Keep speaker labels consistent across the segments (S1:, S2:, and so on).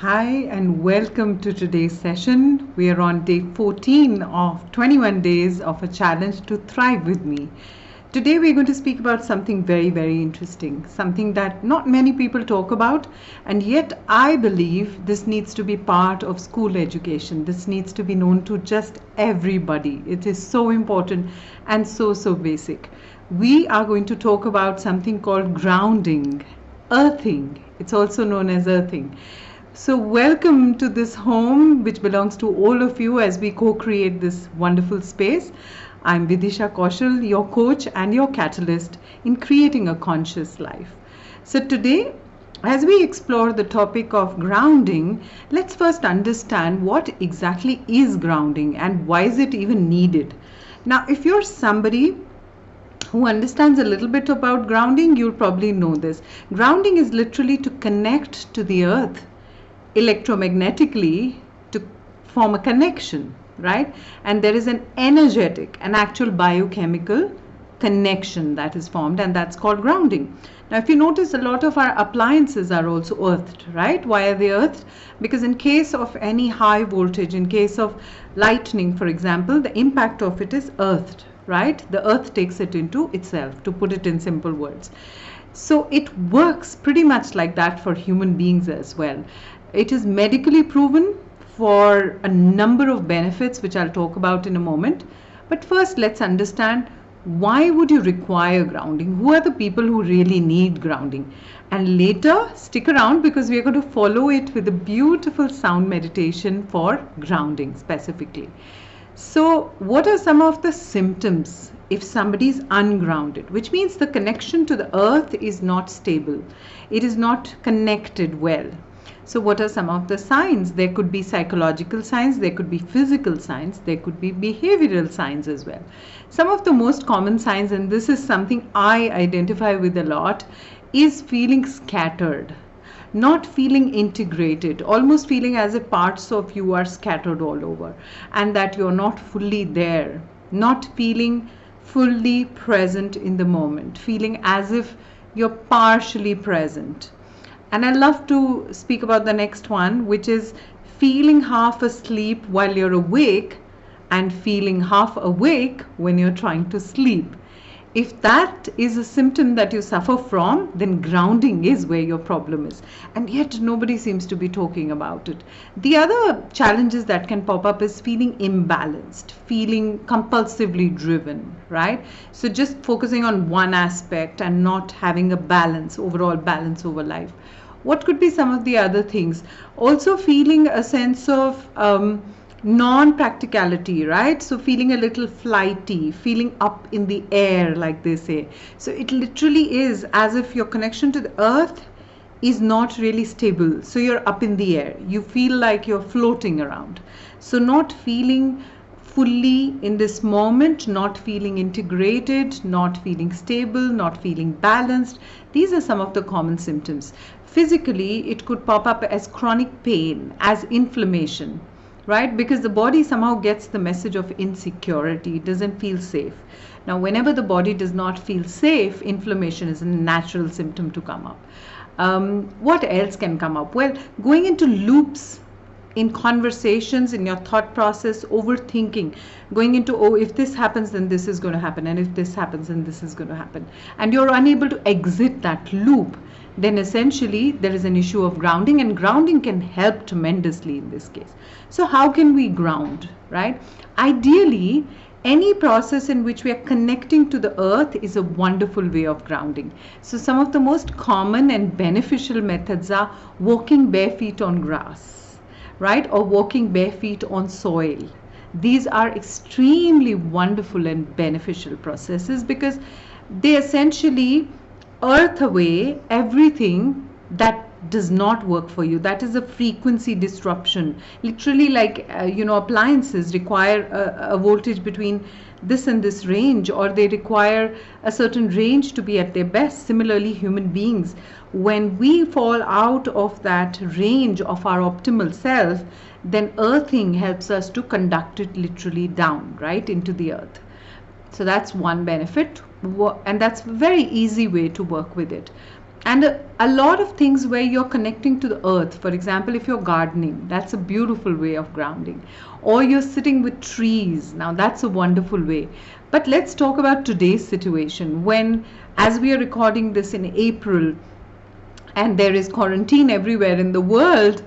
S1: Hi and welcome to today's session. We are on day 14 of 21 days of a challenge to thrive with me. Today we're going to speak about something very interesting, something that not many people talk about, and yet I believe this needs to be part of school education. This needs to be known to just everybody. It is so important and so basic. We are going to talk about something called grounding, earthing. It's also known as earthing. So welcome to this home which belongs to all of you as we co-create this wonderful space. I'm Vidisha Kaushal, your coach and your catalyst in creating a conscious life. So today, as we explore the topic of grounding, let's first understand what exactly is grounding and why is it even needed. Now, if you're somebody who understands a little bit about grounding, you'll probably know this. Grounding is literally to connect to the earth electromagnetically to form a connection, right? And there is an energetic, an actual biochemical connection that is formed, and that's called grounding. Now, if you notice, a lot of our appliances are also earthed, right? Why are they earthed? Because in case of any high voltage, in case of lightning, for example, the impact of it is earthed, right? The earth takes it into itself, to put it in simple words. So it works pretty much like that for human beings as well. It is medically proven for a number of benefits, which I'll talk about in a moment. But first, let's understand, why would you require grounding? Who are the people who really need grounding? And later, stick around because we are going to follow it with a beautiful sound meditation for grounding specifically. So what are some of the symptoms if somebody is ungrounded? Which means the connection to the earth is not stable. It is not connected well. So what are some of the signs? There could be psychological signs, there could be physical signs, there could be behavioral signs as well. Some of the most common signs, and this is something I identify with a lot, is feeling scattered, not feeling integrated, almost feeling as if parts of you are scattered all over and that you're not fully there, not feeling fully present in the moment, feeling as if you're partially present. And I love to speak about the next one, which is feeling half asleep while you're awake and feeling half awake when you're trying to sleep. If that is a symptom that you suffer from, then grounding is where your problem is. And yet nobody seems to be talking about it. The other challenges that can pop up is feeling imbalanced, feeling compulsively driven, right? So just focusing on one aspect and not having a balance, overall balance over life. What could be some of the other things? Also feeling a sense of non-practicality, right? So feeling a little flighty, feeling up in the air, like they say. So it literally is as if your connection to the earth is not really stable. So you're up in the air. You feel like you're floating around. So not feeling fully in this moment, not feeling integrated, not feeling stable, not feeling balanced. These are some of the common symptoms. Physically, it could pop up as chronic pain, as inflammation, right? Because the body somehow gets the message of insecurity, it doesn't feel safe. Now, whenever the body does not feel safe, inflammation is a natural symptom to come up. What else can come up? Well, going into loops in conversations, in your thought process, overthinking, going into, oh, if this happens, then this is going to happen, and if this happens, then this is going to happen, and you're unable to exit that loop, then essentially there is an issue of grounding, and grounding can help tremendously in this case. So how can we ground, right? Ideally, any process in which we are connecting to the earth is a wonderful way of grounding. So some of the most common and beneficial methods are walking bare feet on grass, right? Or walking bare feet on soil. These are extremely wonderful and beneficial processes because they essentially earth away everything that does not work for you. That is a frequency disruption. Literally, like appliances require a voltage between this and this range, or they require a certain range to be at their best. Similarly, human beings, when we fall out of that range of our optimal self, then earthing helps us to conduct it literally down, right, into the earth. So that's one benefit, and that's a very easy way to work with it. And a lot of things where you're connecting to the earth. For example, if you're gardening, that's a beautiful way of grounding. Or you're sitting with trees, now that's a wonderful way. But let's talk about today's situation, when, as we are recording this in April, and there is quarantine everywhere in the world.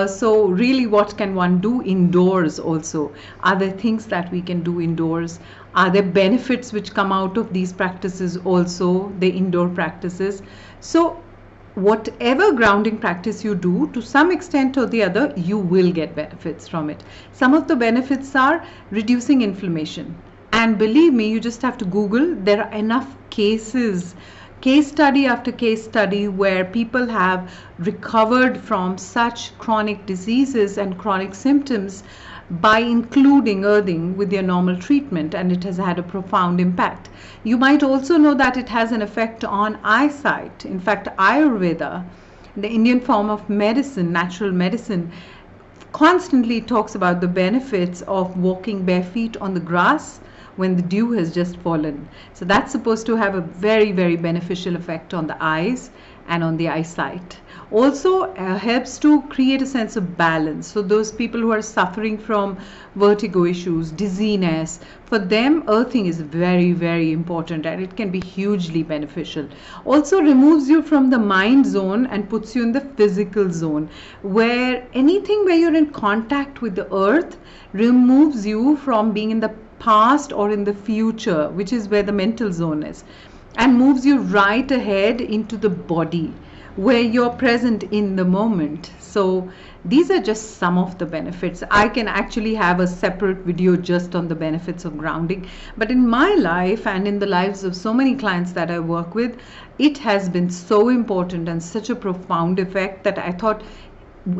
S1: So really, what can one do indoors also? Are there things that we can do indoors? Are there benefits which come out of these practices also, the indoor practices? So whatever grounding practice you do, to some extent or the other, you will get benefits from it. Some of the benefits are reducing inflammation. And believe me, you just have to Google. There are enough cases, case study after case study, where people have recovered from such chronic diseases and chronic symptoms by including earthing with their normal treatment, and it has had a profound impact. You might also know that it has an effect on eyesight. In fact, Ayurveda, the Indian form of medicine, natural medicine, constantly talks about the benefits of walking bare feet on the grass when the dew has just fallen. So that's supposed to have a very, very beneficial effect on the eyes and on the eyesight. Also helps to create a sense of balance. So those people who are suffering from vertigo issues, dizziness, for them earthing is very, very important, and it can be hugely beneficial. Also removes you from the mind zone and puts you in the physical zone, where anything where you're in contact with the earth removes you from being in the past or in the future, which is where the mental zone is, and moves you right ahead into the body, where you're present in the moment. So these are just some of the benefits. I can actually have a separate video just on the benefits of grounding, but in my life and in the lives of so many clients that I work with, it has been so important and such a profound effect that I thought,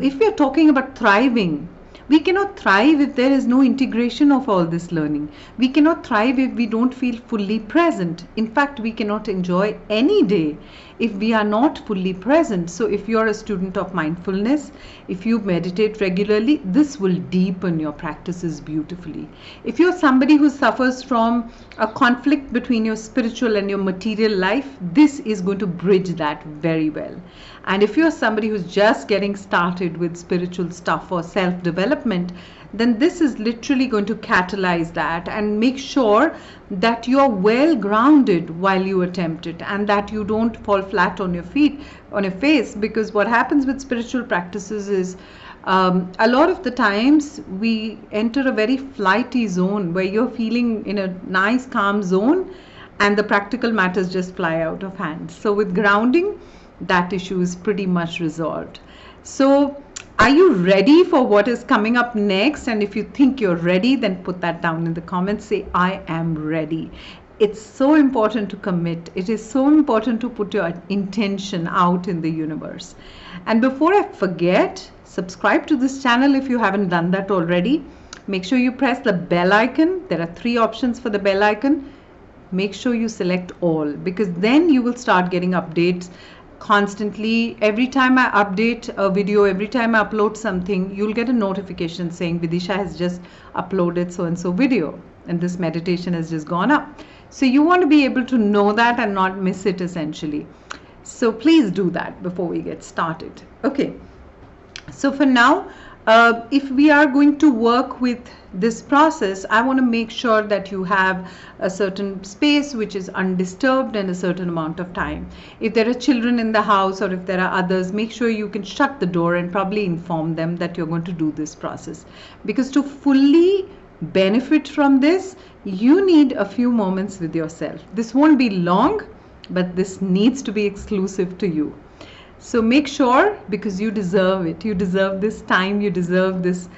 S1: if we are talking about thriving, we cannot thrive if there is no integration of all this learning. We cannot thrive if we don't feel fully present. In fact, we cannot enjoy any day if we are not fully present. So if you're a student of mindfulness, if you meditate regularly, this will deepen your practices beautifully. If you're somebody who suffers from a conflict between your spiritual and your material life, this is going to bridge that very well. And if you're somebody who's just getting started with spiritual stuff or self-development, then this is literally going to catalyze that and make sure that you're well grounded while you attempt it, and that you don't fall flat on your feet, on your face. Because what happens with spiritual practices is a lot of the times we enter a very flighty zone where you're feeling in a nice calm zone and the practical matters just fly out of hand. So with grounding, that issue is pretty much resolved. So are you ready for what is coming up next? And if you think you're ready, then put that down in the comments. Say, I am ready. It's so important to commit. It is so important to put your intention out in the universe. And before I forget, subscribe to this channel if you haven't done that already. Make sure you press the bell icon. There are 3 options for the bell icon. Make sure you select all, because then you will start getting updates constantly. Every time I update a video, every time I upload something, you'll get a notification saying Vidisha has just uploaded so and so video and this meditation has just gone up. So you want to be able to know that and not miss it, essentially. So please do that before we get started. Okay, so for now, if we are going to work with this process, I want to make sure that you have a certain space which is undisturbed and a certain amount of time. If there are children in the house or if there are others, make sure you can shut the door and probably inform them that you're going to do this process. Because to fully benefit from this, you need a few moments with yourself. This won't be long, but this needs to be exclusive to you. So make sure, because you deserve it. You deserve this time. You deserve this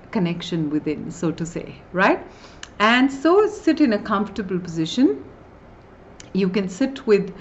S1: connection within, so to say, right? And so sit in a comfortable position. You can sit with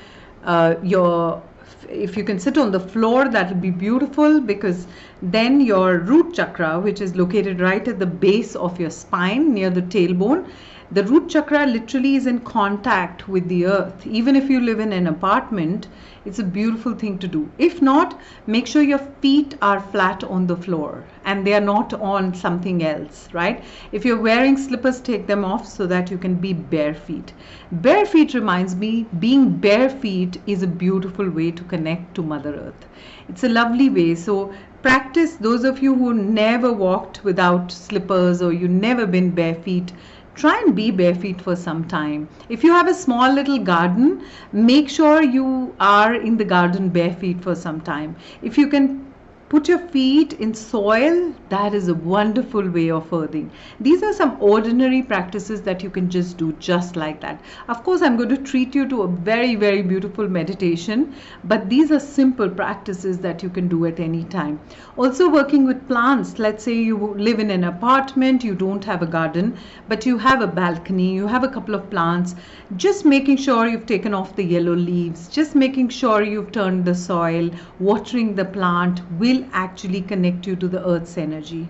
S1: if you can sit on the floor, that will be beautiful, because then your root chakra, which is located right at the base of your spine near the tailbone, The root chakra literally is in contact with the earth. Even if you live in an apartment, it's a beautiful thing to do. If not, make sure your feet are flat on the floor and they are not on something else, right? If you're wearing slippers, take them off so that you can be bare feet. Bare feet reminds me, being bare feet is a beautiful way to connect to Mother Earth. It's a lovely way. So practice, those of you who never walked without slippers or you never been bare feet, try and be bare feet for some time. If you have a small little garden, make sure you are in the garden bare feet for some time. If you can put your feet in soil, that is a wonderful way of earthing. These are some ordinary practices that you can just do just like that. Of course, I'm going to treat you to a very, very beautiful meditation, but these are simple practices that you can do at any time. Also working with plants, let's say you live in an apartment, you don't have a garden, but you have a balcony, you have a couple of plants, just making sure you've taken off the yellow leaves, just making sure you've turned the soil, watering the plant will actually connect you to the earth's energy.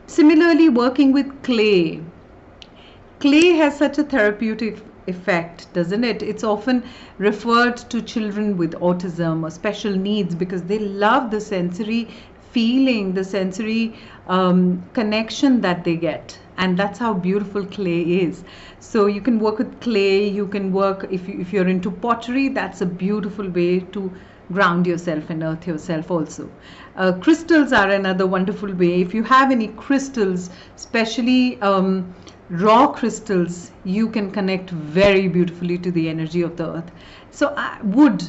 S1: Similarly, working with clay. Clay has such a therapeutic effect, doesn't it? It's often referred to children with autism or special needs because they love the sensory feeling, the sensory connection that they get. And that's how beautiful clay is. So you can work with clay, you can work, if you're into pottery, that's a beautiful way to ground yourself and earth yourself also. Crystals are another wonderful way. If you have any crystals, especially raw crystals, you can connect very beautifully to the energy of the earth. So wood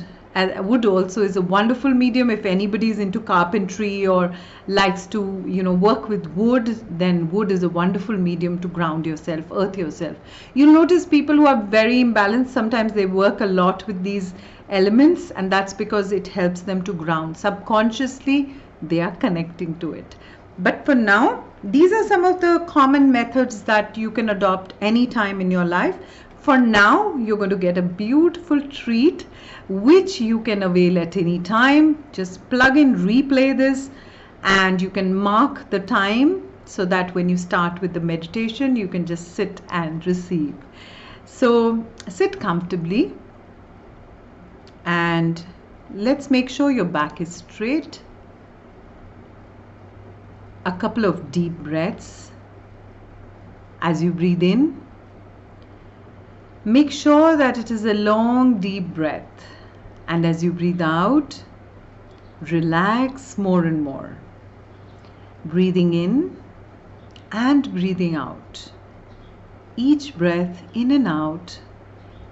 S1: also is a wonderful medium. If anybody is into carpentry or likes to work with wood, then wood is a wonderful medium to ground yourself, earth yourself. You'll notice people who are very imbalanced, sometimes they work a lot with these elements, and that's because it helps them to ground. Subconsciously they are connecting to it. But for now, these are some of the common methods that you can adopt anytime in your life. For now, you're going to get a beautiful treat which you can avail at any time. Just plug in, replay this, and you can mark the time so that when you start with the meditation, you can just sit and receive. So sit comfortably and let's make sure your back is straight. A couple of deep breaths. As you breathe in, make sure that it is a long, deep breath. And as you breathe out, relax more and more. Breathing in and breathing out. Each breath in and out,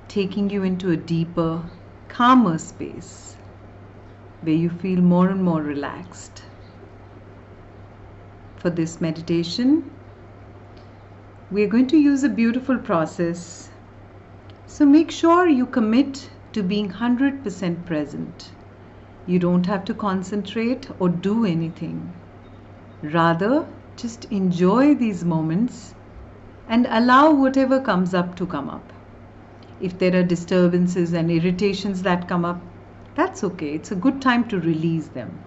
S1: taking you into a deeper, calmer space where you feel more and more relaxed. For this meditation, we are going to use a beautiful process. So make sure you commit to being 100% present. You don't have to concentrate or do anything. Rather, just enjoy these moments and allow whatever comes up to come up. If there are disturbances and irritations that come up, that's okay. It's a good time to release them.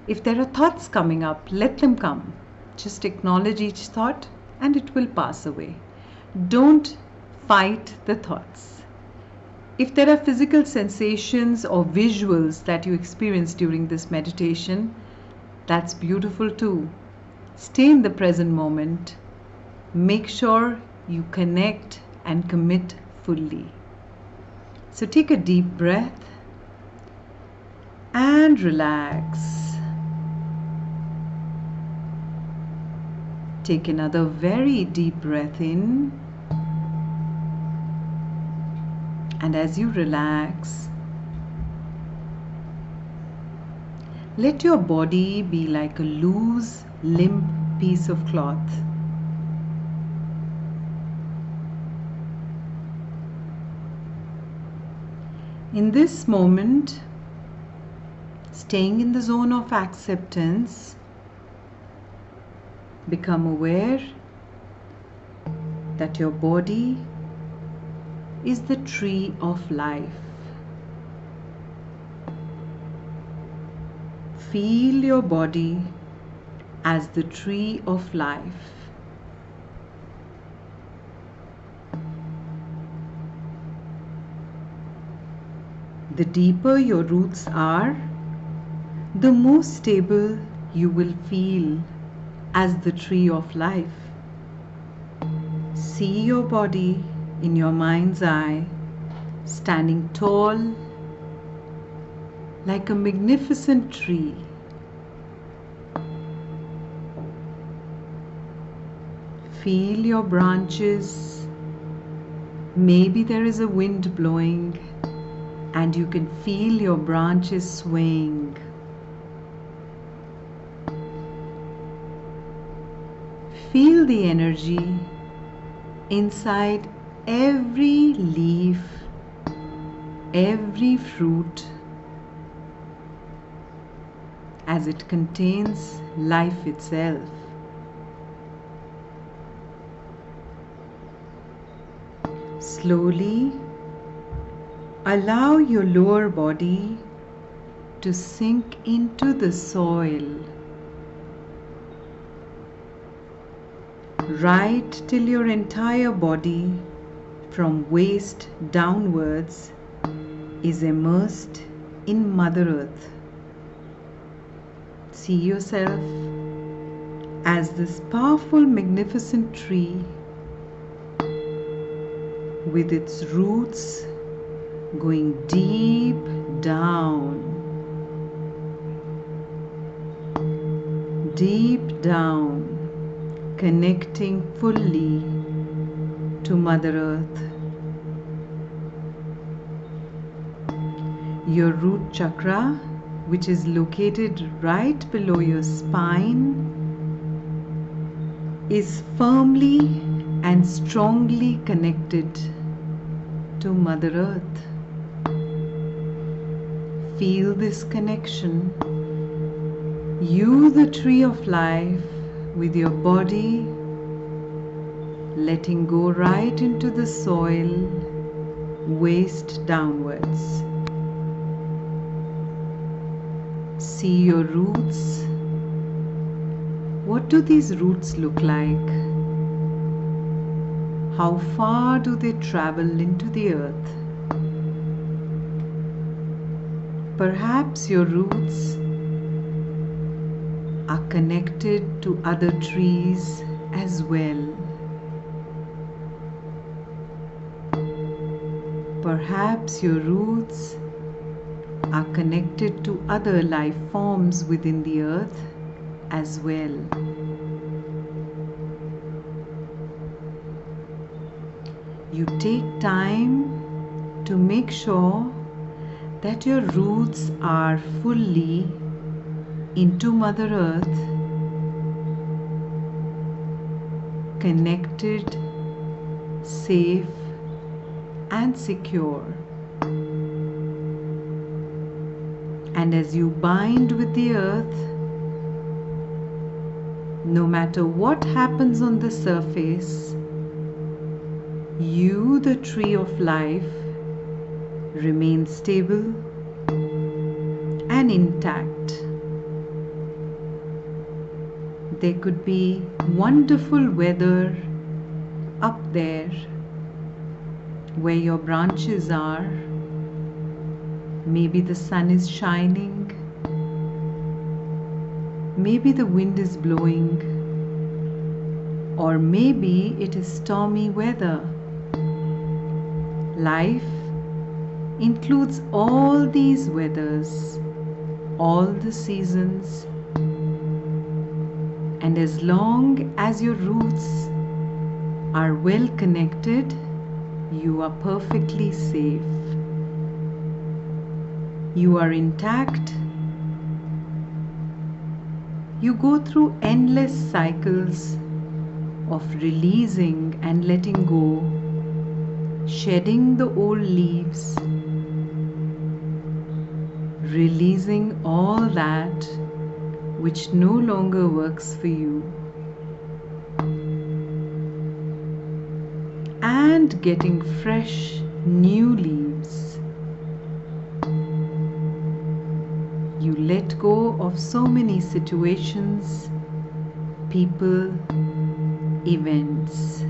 S1: If there are thoughts coming up, let them come. Just acknowledge each thought and it will pass away. Don't fight the thoughts. If there are physical sensations or visuals that you experience during this meditation, that's beautiful too. Stay in the present moment. Make sure you connect and commit fully. So take a deep breath and relax. Take another very deep breath in. And as you relax, let your body be like a loose, limp piece of cloth. In this moment, staying in the zone of acceptance, become aware that your body is the tree of life. Feel your body as the tree of life. The deeper your roots are, the more stable you will feel as the tree of life. See your body in your mind's eye, standing tall like a magnificent tree. Feel your branches. Maybe there is a wind blowing and you can feel your branches swaying. Feel the energy inside every leaf, every fruit, as it contains life itself. Slowly allow your lower body to sink into the soil, right till your entire body from waist downwards is immersed in Mother Earth. See yourself as this powerful, magnificent tree with its roots going deep down, connecting fully to Mother Earth. Your root chakra, which is located right below your spine, is firmly and strongly connected to Mother Earth. Feel this connection. You, the tree of life, with your body letting go right into the soil, waist downwards. See your roots. What do these roots look like? How far do they travel into the earth? Perhaps your roots are connected to other trees as well. Perhaps your roots are connected to other life forms within the earth as well. You take time to make sure that your roots are fully into Mother Earth, connected, safe and secure. And as you bind with the earth, no matter what happens on the surface, you, the tree of life, remain stable and intact. There could be wonderful weather up there where your branches are. Maybe the sun is shining. Maybe the wind is blowing. Or maybe it is stormy weather. Life includes all these weathers, all the seasons. And as long as your roots are well connected, you are perfectly safe. You are intact. You go through endless cycles of releasing and letting go, shedding the old leaves, releasing all that which no longer works for you, and getting fresh new leaves. You let go of so many situations, people, events.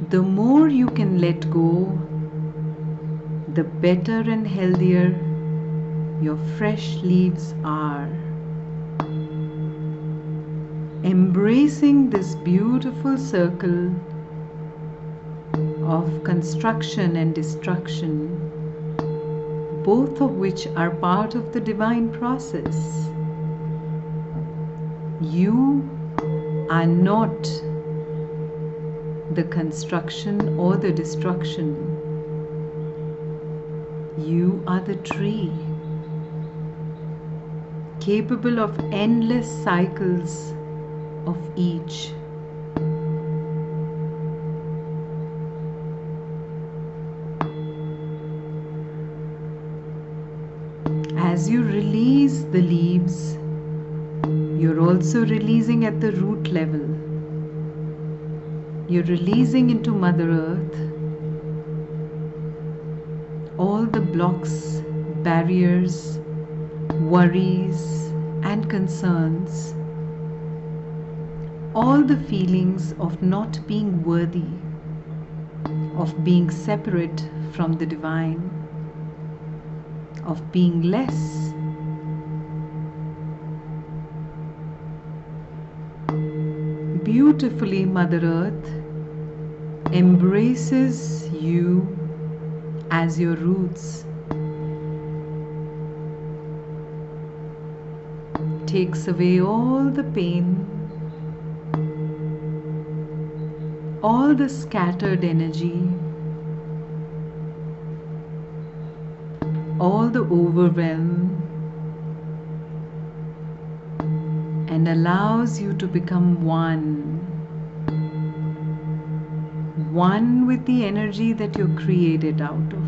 S1: The more you can let go, the better and healthier your fresh leaves are. Embracing this beautiful circle of construction and destruction, both of which are part of the divine process. You are not the construction or the destruction. You are the tree, capable of endless cycles of each. As you release the leaves, you're also releasing at the root level. You're releasing into Mother Earth all the blocks, barriers, worries, and concerns, all the feelings of not being worthy, of being separate from the divine, of being less. Beautifully, Mother Earth embraces you as your roots, takes away all the pain, all the scattered energy, all the overwhelm, and allows you to become one with the energy that you're created out of.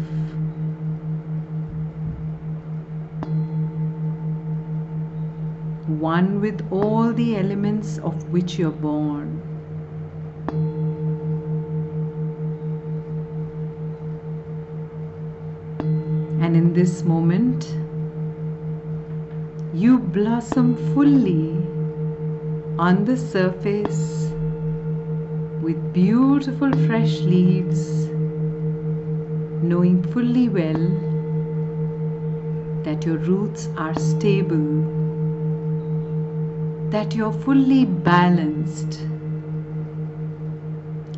S1: One with all the elements of which you're born. And in this moment, you blossom fully on the surface with beautiful fresh leaves, knowing fully well that your roots are stable, that you're fully balanced,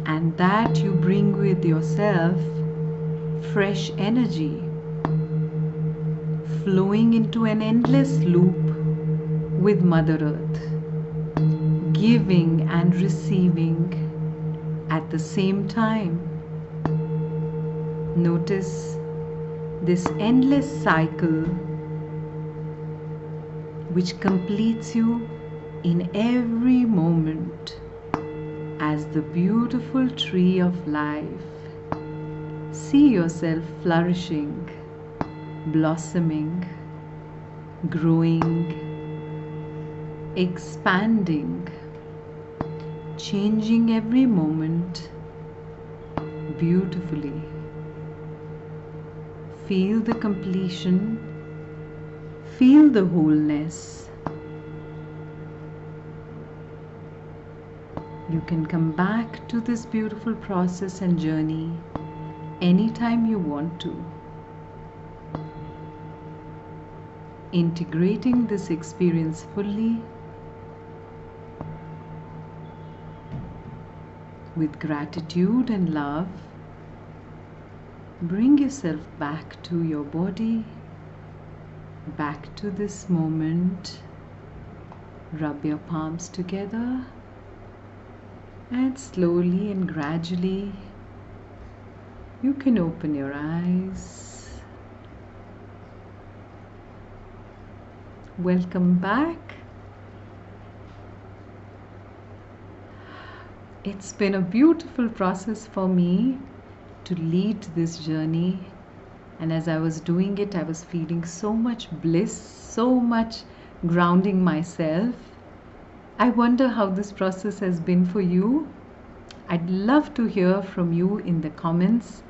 S1: and that you bring with yourself fresh energy, flowing into an endless loop with Mother Earth, giving and receiving at the same time. Notice this endless cycle which completes you in every moment as the beautiful tree of life. See yourself flourishing, blossoming, growing, expanding, changing every moment beautifully. Feel the completion, feel the wholeness. You can come back to this beautiful process and journey anytime you want to. Integrating this experience fully with gratitude and love, bring yourself back to your body, back to this moment. Rub your palms together and slowly and gradually you can open your eyes. Welcome back. It's been a beautiful process for me to lead this journey, and as I was doing it, I was feeling so much bliss, so much grounding myself. I wonder how this process has been for you. I'd love to hear from you in the comments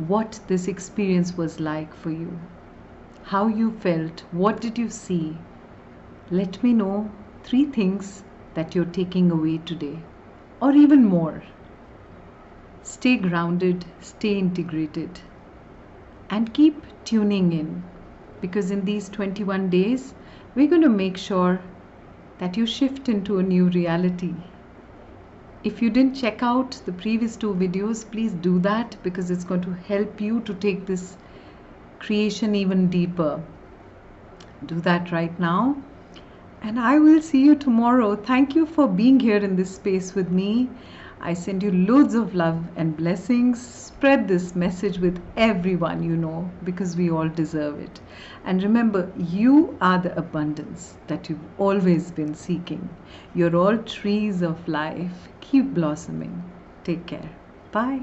S1: what this experience was like for you, how you felt, what did you see. Let me know 3 things that you're taking away today, or even more. Stay grounded, stay integrated, and keep tuning in, because in these 21 days we're going to make sure that you shift into a new reality. If you didn't check out the previous 2 videos, please do that, because it's going to help you to take this creation even deeper. Do that right now, and I will see you tomorrow. Thank you for being here in this space with me. I send you loads of love and blessings. Spread this message with everyone you know, because we all deserve it. And remember, you are the abundance that you've always been seeking. You're all trees of life. Keep blossoming. Take care. Bye.